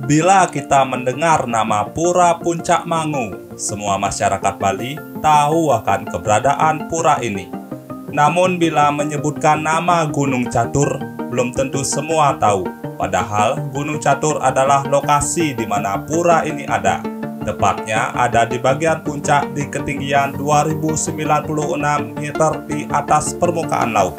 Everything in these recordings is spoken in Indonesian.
Bila kita mendengar nama Pura Puncak Mangu, semua masyarakat Bali tahu akan keberadaan pura ini. Namun bila menyebutkan nama Gunung Catur, belum tentu semua tahu. Padahal Gunung Catur adalah lokasi di mana pura ini ada. Tepatnya ada di bagian puncak di ketinggian 2096 meter di atas permukaan laut.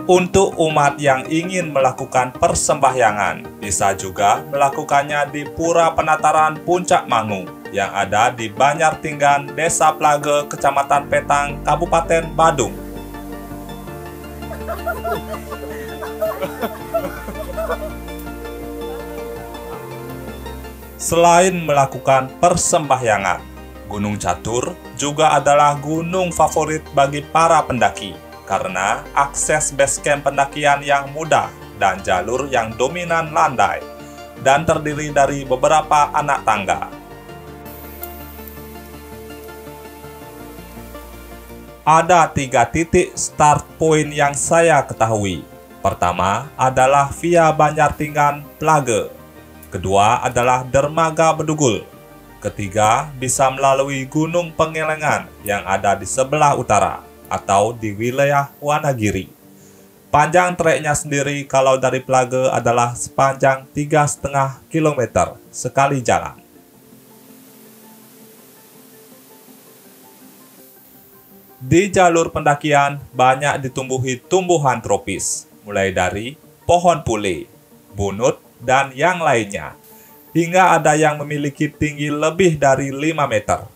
Untuk umat yang ingin melakukan persembahyangan, bisa juga melakukannya di Pura Penataran Puncak Mangu yang ada di Banjartinggan, Desa Plage, Kecamatan Petang, Kabupaten Badung. Selain melakukan persembahyangan, Gunung Catur juga adalah gunung favorit bagi para pendaki karena akses base camp pendakian yang mudah dan jalur yang dominan landai dan terdiri dari beberapa anak tangga. Ada 3 titik start point yang saya ketahui. Pertama adalah via Banjartinggan Plage. Kedua adalah Dermaga Bedugul. Ketiga bisa melalui Gunung Pengelengan yang ada di sebelah utara atau di wilayah Wanagiri. Panjang treknya sendiri kalau dari Plage adalah sepanjang 3,5 km sekali jalan. Di jalur pendakian banyak ditumbuhi tumbuhan tropis, mulai dari pohon pule, bunut, dan yang lainnya, hingga ada yang memiliki tinggi lebih dari 5 meter.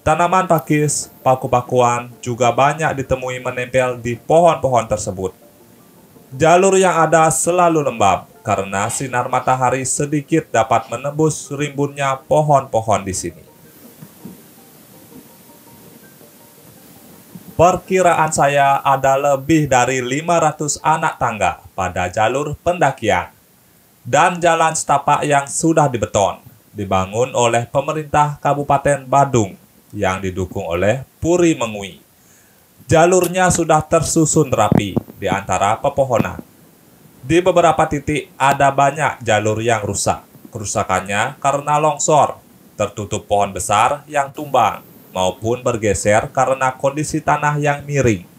Tanaman pakis, paku-pakuan juga banyak ditemui menempel di pohon-pohon tersebut. Jalur yang ada selalu lembab karena sinar matahari sedikit dapat menembus rimbunnya pohon-pohon di sini. Perkiraan saya ada lebih dari 500 anak tangga pada jalur pendakian. Dan jalan setapak yang sudah dibeton, dibangun oleh pemerintah Kabupaten Badung yang didukung oleh Puri Mengui. Jalurnya sudah tersusun rapi di antara pepohonan. Di beberapa titik ada banyak jalur yang rusak. Kerusakannya karena longsor, tertutup pohon besar yang tumbang, maupun bergeser karena kondisi tanah yang miring.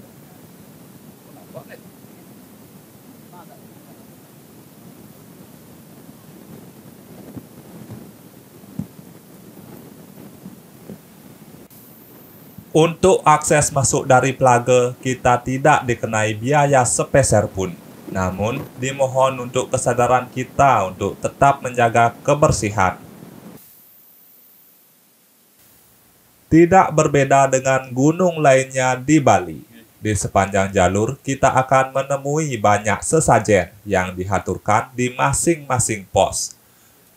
Untuk akses masuk dari Plage, kita tidak dikenai biaya sepeser pun. Namun, dimohon untuk kesadaran kita untuk tetap menjaga kebersihan. Tidak berbeda dengan gunung lainnya di Bali. Di sepanjang jalur, kita akan menemui banyak sesajen yang dihaturkan di masing-masing pos.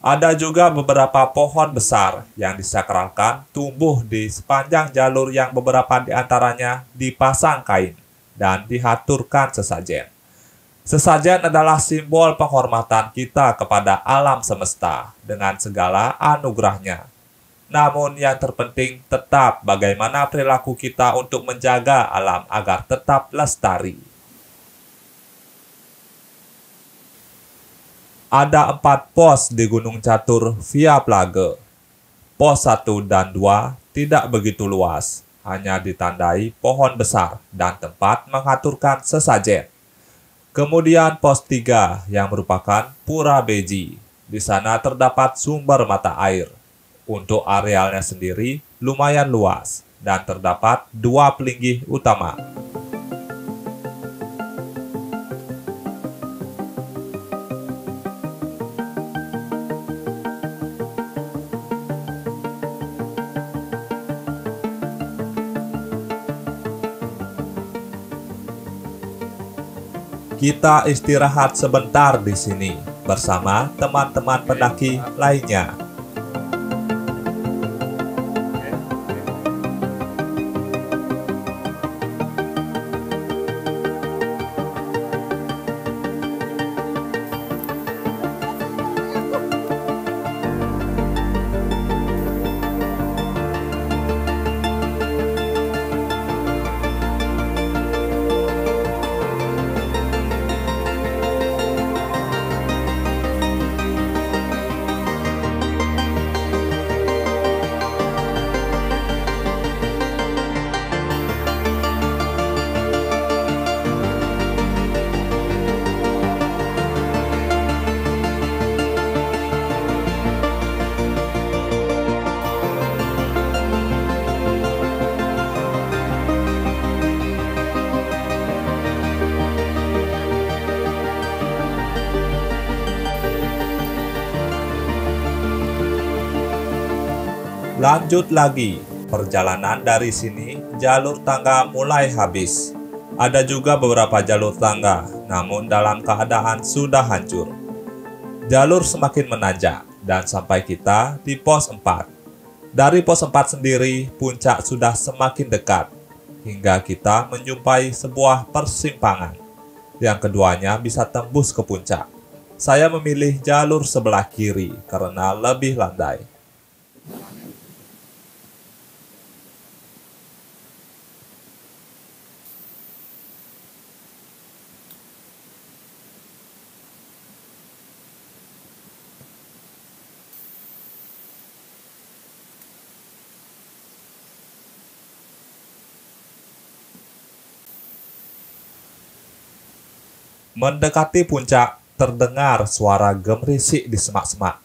Ada juga beberapa pohon besar yang disakralkan tumbuh di sepanjang jalur yang beberapa di antaranya dipasang kain dan dihaturkan sesajen. Sesajen adalah simbol penghormatan kita kepada alam semesta dengan segala anugerahnya. Namun yang terpenting tetap bagaimana perilaku kita untuk menjaga alam agar tetap lestari. Ada 4 pos di Gunung Catur via Plage. Pos 1 dan 2 tidak begitu luas, hanya ditandai pohon besar dan tempat mengaturkan sesajen. Kemudian pos 3 yang merupakan Pura Beji. Di sana terdapat sumber mata air. Untuk arealnya sendiri lumayan luas dan terdapat 2 pelinggih utama. Kita istirahat sebentar di sini bersama teman-teman pendaki lainnya. Lanjut lagi, perjalanan dari sini jalur tangga mulai habis. Ada juga beberapa jalur tangga, namun dalam keadaan sudah hancur. Jalur semakin menanjak dan sampai kita di pos 4. Dari pos 4 sendiri, puncak sudah semakin dekat, hingga kita menjumpai sebuah persimpangan. Yang keduanya bisa tembus ke puncak. Saya memilih jalur sebelah kiri karena lebih landai. Mendekati puncak, terdengar suara gemerisik di semak-semak,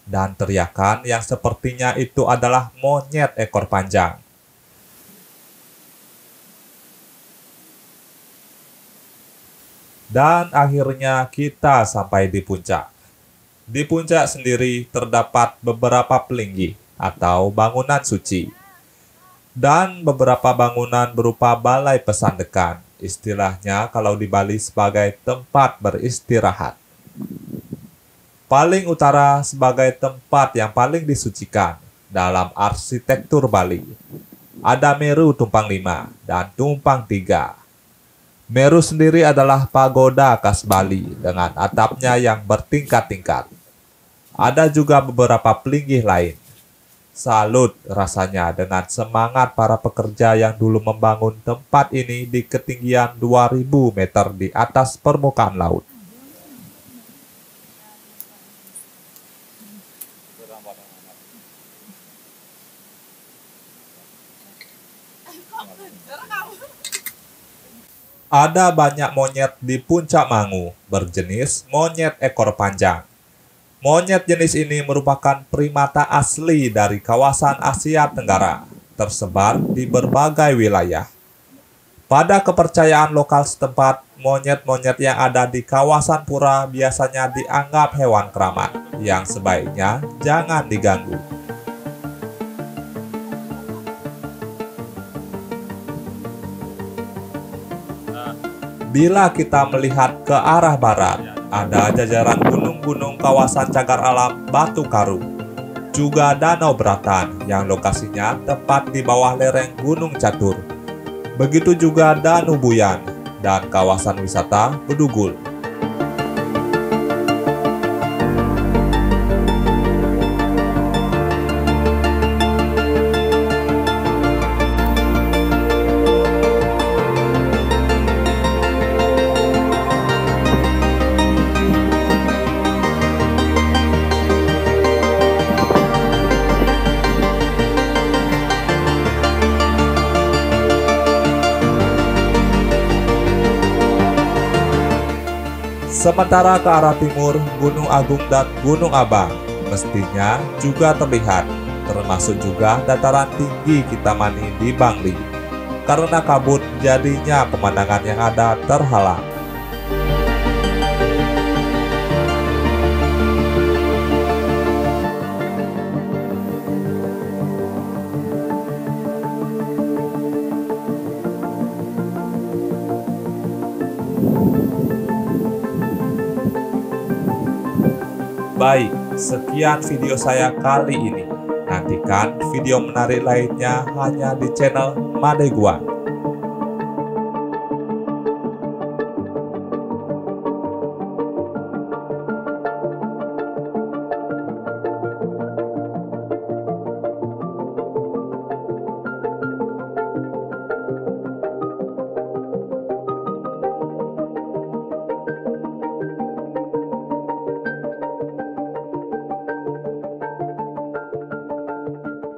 dan teriakan yang sepertinya itu adalah monyet ekor panjang. Dan akhirnya kita sampai di puncak. Di puncak sendiri terdapat beberapa pelinggi atau bangunan suci, dan beberapa bangunan berupa balai pesandekan. Istilahnya kalau di Bali sebagai tempat beristirahat. Paling utara sebagai tempat yang paling disucikan dalam arsitektur Bali. Ada Meru Tumpang 5 dan Tumpang 3. Meru sendiri adalah pagoda khas Bali dengan atapnya yang bertingkat-tingkat. Ada juga beberapa pelinggih lain. Salut rasanya dengan semangat para pekerja yang dulu membangun tempat ini di ketinggian 2000 meter di atas permukaan laut. Ada banyak monyet di puncak Mangu, berjenis monyet ekor panjang. Monyet jenis ini merupakan primata asli dari kawasan Asia Tenggara, tersebar di berbagai wilayah. Pada kepercayaan lokal setempat, monyet-monyet yang ada di kawasan pura biasanya dianggap hewan keramat, yang sebaiknya jangan diganggu. Bila kita melihat ke arah barat, ada jajaran gunung-gunung kawasan cagar alam Batu Karu. Juga Danau Beratan yang lokasinya tepat di bawah lereng Gunung Catur. Begitu juga Danau Buyan dan kawasan wisata Bedugul. Sementara ke arah timur, Gunung Agung dan Gunung Abang mestinya juga terlihat, termasuk juga dataran tinggi Kintamani di Bangli. Karena kabut, jadinya pemandangan yang ada terhalang. Baik, sekian video saya kali ini. Nantikan video menarik lainnya hanya di channel Made Guan.